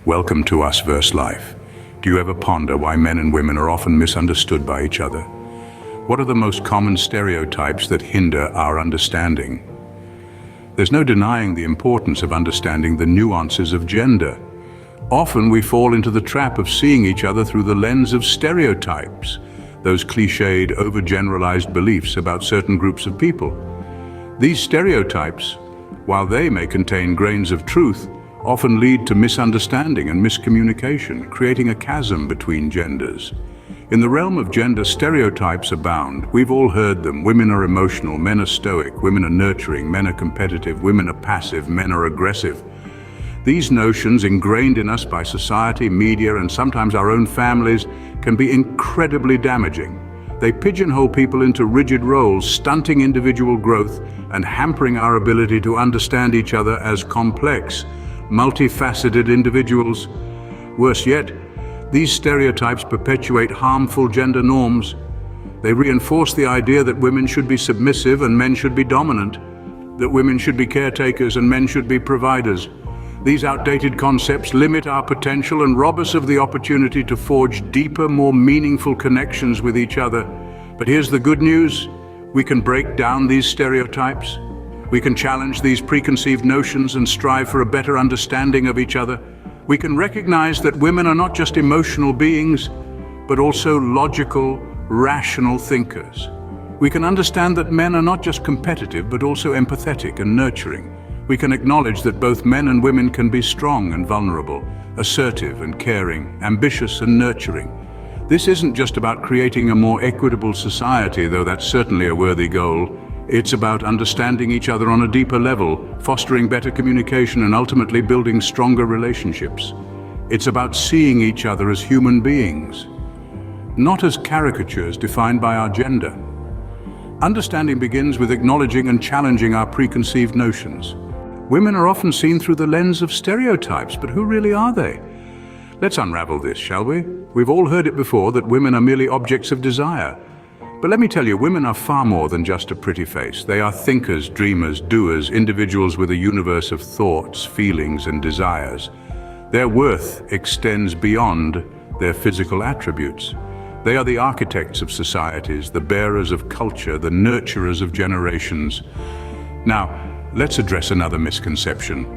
Welcome to Us vs. Life. Do you ever ponder why men and women are often misunderstood by each other? What are the most common stereotypes that hinder our understanding? There's no denying the importance of understanding the nuances of gender. Often we fall into the trap of seeing each other through the lens of stereotypes, those cliched, overgeneralized beliefs about certain groups of people. These stereotypes, while they may contain grains of truth, often lead to misunderstanding and miscommunication, creating a chasm between genders. In the realm of gender, stereotypes abound. We've all heard them. Women are emotional, men are stoic, women are nurturing, men are competitive, women are passive, men are aggressive. These notions, ingrained in us by society, media, and sometimes our own families, can be incredibly damaging. They pigeonhole people into rigid roles, stunting individual growth and hampering our ability to understand each other as complex, multifaceted individuals. Worse yet, these stereotypes perpetuate harmful gender norms. They reinforce the idea that women should be submissive and men should be dominant, that women should be caretakers and men should be providers. These outdated concepts limit our potential and rob us of the opportunity to forge deeper, more meaningful connections with each other. But here's the good news: we can break down these stereotypes. We can challenge these preconceived notions and strive for a better understanding of each other. We can recognize that women are not just emotional beings, but also logical, rational thinkers. We can understand that men are not just competitive, but also empathetic and nurturing. We can acknowledge that both men and women can be strong and vulnerable, assertive and caring, ambitious and nurturing. This isn't just about creating a more equitable society, though that's certainly a worthy goal. It's about understanding each other on a deeper level, fostering better communication and ultimately building stronger relationships. It's about seeing each other as human beings, not as caricatures defined by our gender. Understanding begins with acknowledging and challenging our preconceived notions. Women are often seen through the lens of stereotypes, but who really are they? Let's unravel this, shall we? We've all heard it before, that women are merely objects of desire. But let me tell you, women are far more than just a pretty face. They are thinkers, dreamers, doers, individuals with a universe of thoughts, feelings, and desires. Their worth extends beyond their physical attributes. They are the architects of societies, the bearers of culture, the nurturers of generations. Now, let's address another misconception: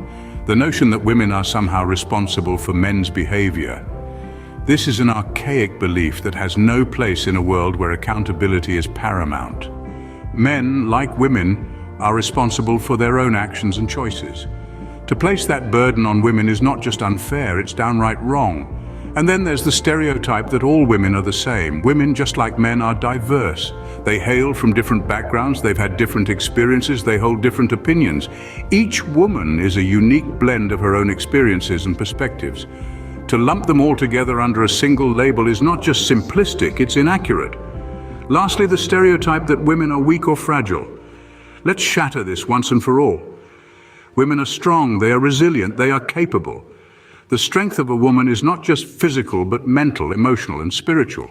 the notion that women are somehow responsible for men's behavior. This is an archaic belief that has no place in a world where accountability is paramount. Men, like women, are responsible for their own actions and choices. To place that burden on women is not just unfair, it's downright wrong. And then there's the stereotype that all women are the same. Women, just like men, are diverse. They hail from different backgrounds, they've had different experiences, they hold different opinions. Each woman is a unique blend of her own experiences and perspectives. To lump them all together under a single label is not just simplistic, it's inaccurate. Lastly, the stereotype that women are weak or fragile. Let's shatter this once and for all. Women are strong, they are resilient, they are capable. The strength of a woman is not just physical, but mental, emotional, and spiritual.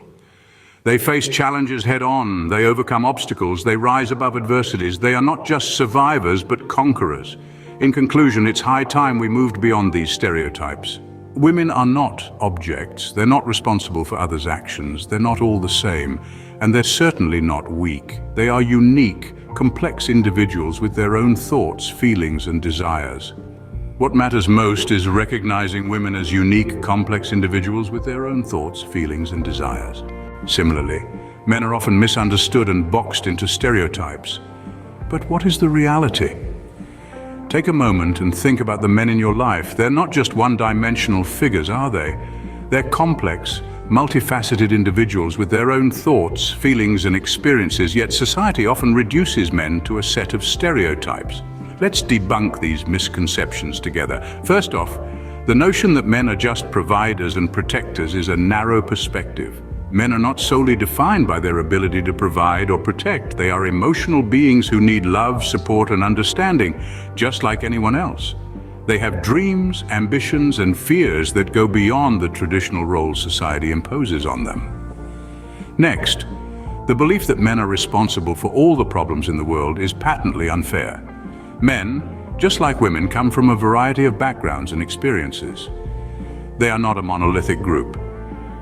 They face challenges head-on, they overcome obstacles, they rise above adversities. They are not just survivors, but conquerors. In conclusion, it's high time we moved beyond these stereotypes. Women are not objects. They're not responsible for others' actions. They're not all the same, and they're certainly not weak. They are unique, complex individuals with their own thoughts, feelings, and desires. What matters most is recognizing women as unique, complex individuals with their own thoughts, feelings, and desires. Similarly, men are often misunderstood and boxed into stereotypes. But what is the reality? Take a moment and think about the men in your life. They're not just one-dimensional figures, are they? They're complex, multifaceted individuals with their own thoughts, feelings, and experiences, yet society often reduces men to a set of stereotypes. Let's debunk these misconceptions together. First off, the notion that men are just providers and protectors is a narrow perspective. Men are not solely defined by their ability to provide or protect. They are emotional beings who need love, support, and understanding, just like anyone else. They have dreams, ambitions, and fears that go beyond the traditional roles society imposes on them. Next, the belief that men are responsible for all the problems in the world is patently unfair. Men, just like women, come from a variety of backgrounds and experiences. They are not a monolithic group.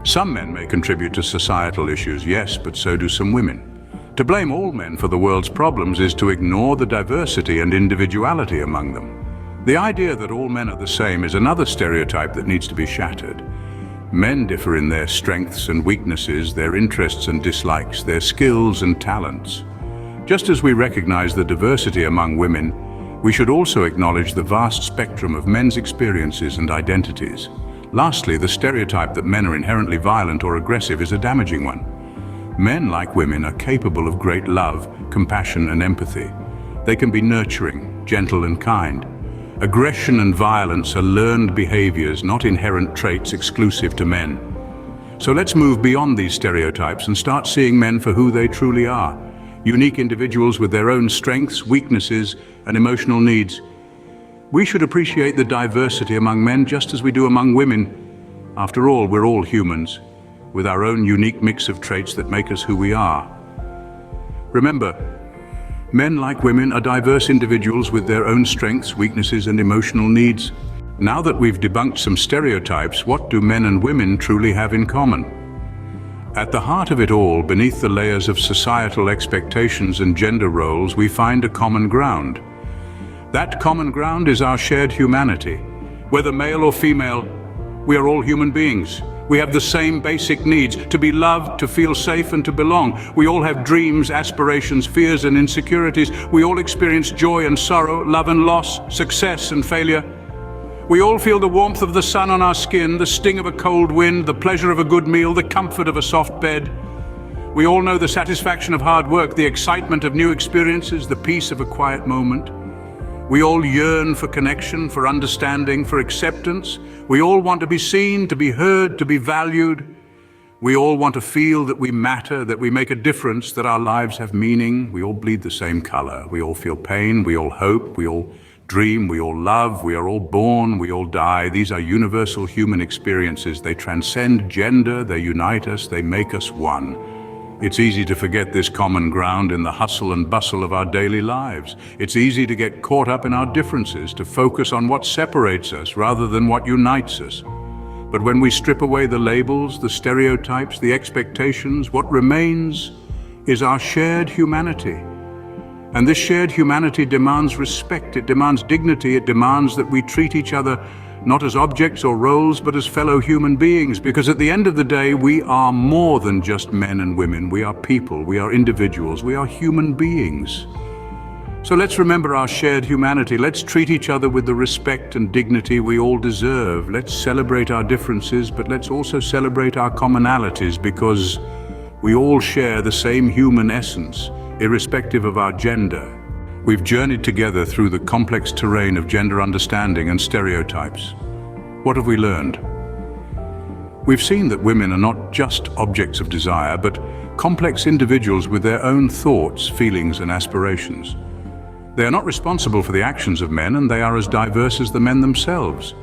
Some men may contribute to societal issues, yes, but so do some women. To blame all men for the world's problems is to ignore the diversity and individuality among them. The idea that all men are the same is another stereotype that needs to be shattered. Men differ in their strengths and weaknesses, their interests and dislikes, their skills and talents. Just as we recognize the diversity among women, we should also acknowledge the vast spectrum of men's experiences and identities. Lastly, the stereotype that men are inherently violent or aggressive is a damaging one. Men, like women, are capable of great love, compassion and empathy. They can be nurturing, gentle and kind. Aggression and violence are learned behaviors, not inherent traits exclusive to men. So let's move beyond these stereotypes and start seeing men for who they truly are. Unique individuals with their own strengths, weaknesses and emotional needs. We should appreciate the diversity among men just as we do among women. After all, we're all humans, with our own unique mix of traits that make us who we are. Remember, men like women are diverse individuals with their own strengths, weaknesses and emotional needs. Now that we've debunked some stereotypes, what do men and women truly have in common? At the heart of it all, beneath the layers of societal expectations and gender roles, we find a common ground. That common ground is our shared humanity. Whether male or female, we are all human beings. We have the same basic needs: to be loved, to feel safe and to belong. We all have dreams, aspirations, fears and insecurities. We all experience joy and sorrow, love and loss, success and failure. We all feel the warmth of the sun on our skin, the sting of a cold wind, the pleasure of a good meal, the comfort of a soft bed. We all know the satisfaction of hard work, the excitement of new experiences, the peace of a quiet moment. We all yearn for connection, for understanding, for acceptance. We all want to be seen, to be heard, to be valued. We all want to feel that we matter, that we make a difference, that our lives have meaning. We all bleed the same color. We all feel pain, we all hope, we all dream, we all love, we are all born, we all die. These are universal human experiences. They transcend gender, they unite us, they make us one. It's easy to forget this common ground in the hustle and bustle of our daily lives. It's easy to get caught up in our differences, to focus on what separates us rather than what unites us. But when we strip away the labels, the stereotypes, the expectations, what remains is our shared humanity. And this shared humanity demands respect, it demands dignity, it demands that we treat each other not as objects or roles, but as fellow human beings, because at the end of the day, we are more than just men and women. We are people, we are individuals, we are human beings. So let's remember our shared humanity. Let's treat each other with the respect and dignity we all deserve. Let's celebrate our differences, but let's also celebrate our commonalities, because we all share the same human essence, irrespective of our gender. We've journeyed together through the complex terrain of gender understanding and stereotypes. What have we learned? We've seen that women are not just objects of desire, but complex individuals with their own thoughts, feelings, and aspirations. They are not responsible for the actions of men, and they are as diverse as the men themselves.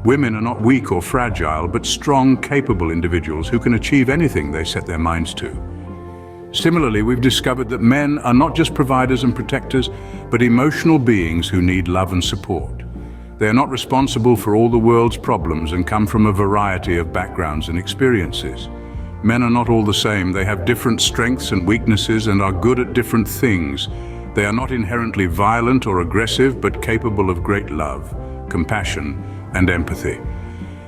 Women are not weak or fragile, but strong, capable individuals who can achieve anything they set their minds to. Similarly, we've discovered that men are not just providers and protectors, but emotional beings who need love and support. They are not responsible for all the world's problems and come from a variety of backgrounds and experiences. Men are not all the same. They have different strengths and weaknesses and are good at different things. They are not inherently violent or aggressive, but capable of great love, compassion, and empathy.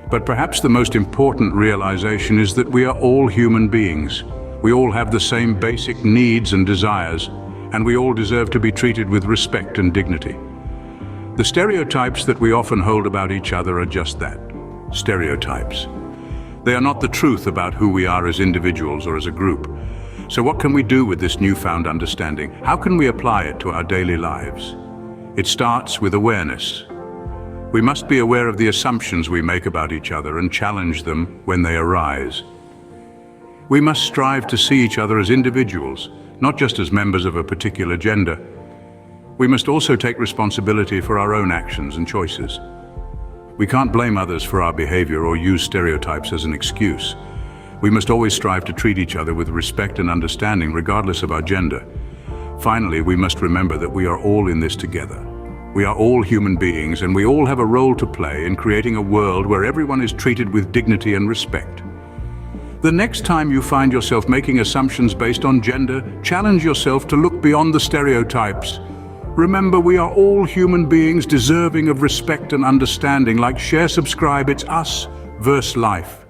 But perhaps the most important realization is that we are all human beings. We all have the same basic needs and desires, and we all deserve to be treated with respect and dignity. The stereotypes that we often hold about each other are just that, stereotypes. They are not the truth about who we are as individuals or as a group. So what can we do with this newfound understanding? How can we apply it to our daily lives? It starts with awareness. We must be aware of the assumptions we make about each other and challenge them when they arise. We must strive to see each other as individuals, not just as members of a particular gender. We must also take responsibility for our own actions and choices. We can't blame others for our behavior or use stereotypes as an excuse. We must always strive to treat each other with respect and understanding, regardless of our gender. Finally, we must remember that we are all in this together. We are all human beings, and we all have a role to play in creating a world where everyone is treated with dignity and respect. The next time you find yourself making assumptions based on gender, challenge yourself to look beyond the stereotypes. Remember, we are all human beings deserving of respect and understanding. Like, share, subscribe. It's us versus life.